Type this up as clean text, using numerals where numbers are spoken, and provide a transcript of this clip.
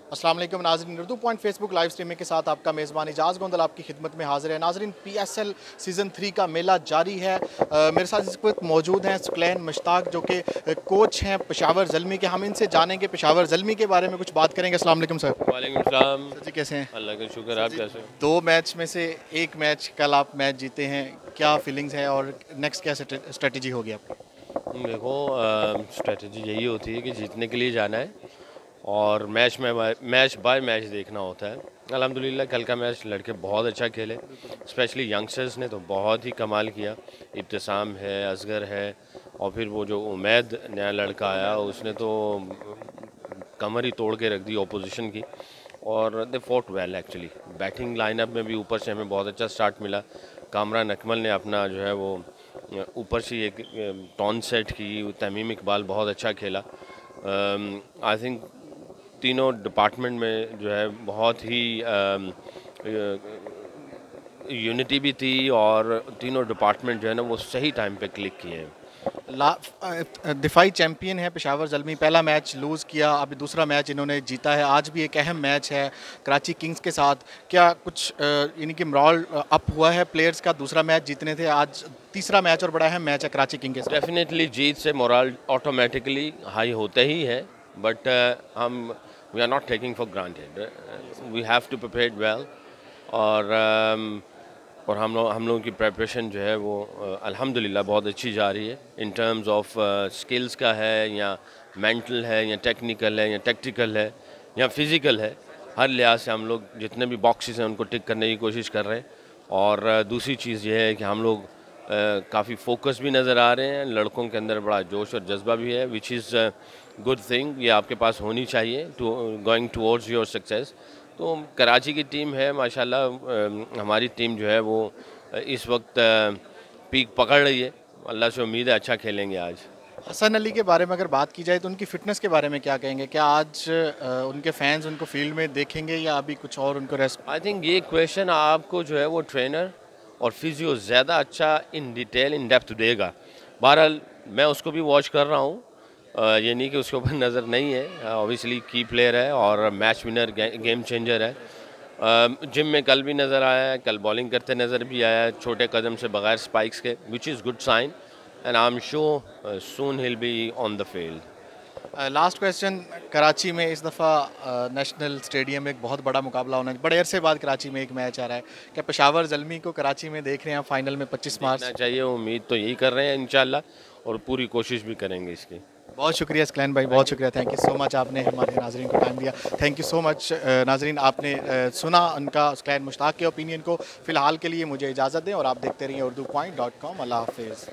अस्सलाम वालेकुम नाज़रीन, Urdu point Facebook live streaming के साथ आपका मेज़बान इजाज़ गोंदल आपकी खिदमत में हाजिर है। नाज़रीन, PSL सीज़न 3 का मेला जारी है। मेरे साथ इस वक्त मौजूद हैं सुकलैन मुश्ताक जो कि कोच हैं पेशावर ज़ल्मी के। हम इनसे जानेंगे पेशावर ज़ल्मी के बारे में कुछ बात करेंगे। अस्सलाम वालेकुम सर। वालेकुम सलाम। सर जी कैसे हैं? अल्लाह का शुक्र, आप कैसे हो? 2 मैच में से 1 मैच कल आप मैच जीते हैं, क्या फीलिंग्स है और नेक्स्ट क्या स्ट्रेटजी होगी आपकी? देखो, स्ट्रेटजी यही होती है कि जीतने के लिए जाना है और मैच बाय मैच देखना होता है। अल्हम्दुलिल्लाह कल का मैच लड़के बहुत अच्छा खेले, स्पेशली यंगस्टर्स ने तो बहुत ही कमाल किया। इब्तिसाम है, असगर है और फिर वो जो उमैद नया लड़का आया उसने तो कमर ही तोड़ के रख दी ऑपोजिशन की। और they fought well actually. Batting lineup में भी ऊपर से हमें बहुत अच्छा स्टार्ट मिला। कामरान अकमल ने अपना जो है वो ऊपर से एक टॉन सेट की। तमीम इकबाल बहुत अच्छा खेला। आई थिंक तीनों डिपार्टमेंट में जो है बहुत ही यूनिटी भी थी और तीनों डिपार्टमेंट जो है ना वो सही टाइम पे क्लिक किए हैं। दिफाई चैम्पियन है पेशावर ज़ल्मी, पहला मैच लूज़ किया, अभी दूसरा मैच इन्होंने जीता है। आज भी एक अहम मैच है कराची किंग्स के साथ। क्या कुछ यानी कि मोरल अप हुआ है प्लेयर्स का? दूसरा मैच जीतने थे, आज तीसरा मैच और बड़ा अहम मैच है कराची किंग्स के साथ। डेफिनेटली जीत से मोरल ऑटोमेटिकली हाई होते ही है, बट हम we are not taking for granted. We have to prepare well. और हम लोगों की प्रेपरेशन जो है वो अल्हम्दुलिल्लाह बहुत अच्छी जा रही है। इन टर्म्स ऑफ स्किल्स का है या मेंटल है या टेक्निकल है या टैक्टिकल है या फिज़िकल है, हर लिहाज से हम लोग जितने भी बॉक्सेस हैं उनको टिक करने की कोशिश कर रहे हैं। और दूसरी चीज़ ये है कि हम लोग काफ़ी फोकस भी नज़र आ रहे हैं। लड़कों के अंदर बड़ा जोश और जज्बा भी है, विच इज़ गुड थिंग। ये आपके पास होनी चाहिए to going towards your success. तो कराची की टीम है माशाल्लाह। हमारी टीम जो है वो इस वक्त पीक पकड़ रही है। अल्लाह से उम्मीद है अच्छा खेलेंगे आज। हसन अली के बारे में अगर बात की जाए तो उनकी फ़िटनेस के बारे में क्या कहेंगे? क्या आज उनके फैंस उनको फील्ड में देखेंगे या अभी कुछ और उनको रेस्ट? आई थिंक ये क्वेश्चन आपको जो है वो ट्रेनर और फिजियो ज़्यादा अच्छा इन डिटेल इन डेप्थ देगा। बहरहाल मैं उसको भी वॉच कर रहा हूँ। ये नहीं कि उसके ऊपर नज़र नहीं है। ऑब्वियसली की प्लेयर है और मैच विनर गेम चेंजर है। जिम में कल भी नज़र आया है, कल बॉलिंग करते नज़र भी आया है, छोटे कदम से बगैर स्पाइक्स के, which is good sign and I am sure soon he'll be on the field. Last question, Karachi में इस दफ़ा नेशनल स्टेडियम में एक बहुत बड़ा मुकाबला होना है। बड़े अरसे बाद कराची में एक मैच आ रहा है। क्या पेशावर ज़ल्मी को कराची में देख रहे हैं फाइनल में 25 मार्च? चाहिए, उम्मीद तो यही कर रहे हैं इंशाल्लाह और पूरी कोशिश भी करेंगे इसकी। बहुत शुक्रिया स्कलैन भाई, बहुत शुक्रिया। थैंक यू सो मच, आपने हमारे नाजरीन को टाइम दिया। थैंक यू सो मच नाजरीन, आपने सुना उनका स्कलैन मुश्ताक के ओपिनियन को। फ़िलहाल के लिए मुझे इजाज़त दें और आप देखते रहिए urdu.com। अल्लाह हाफिज़।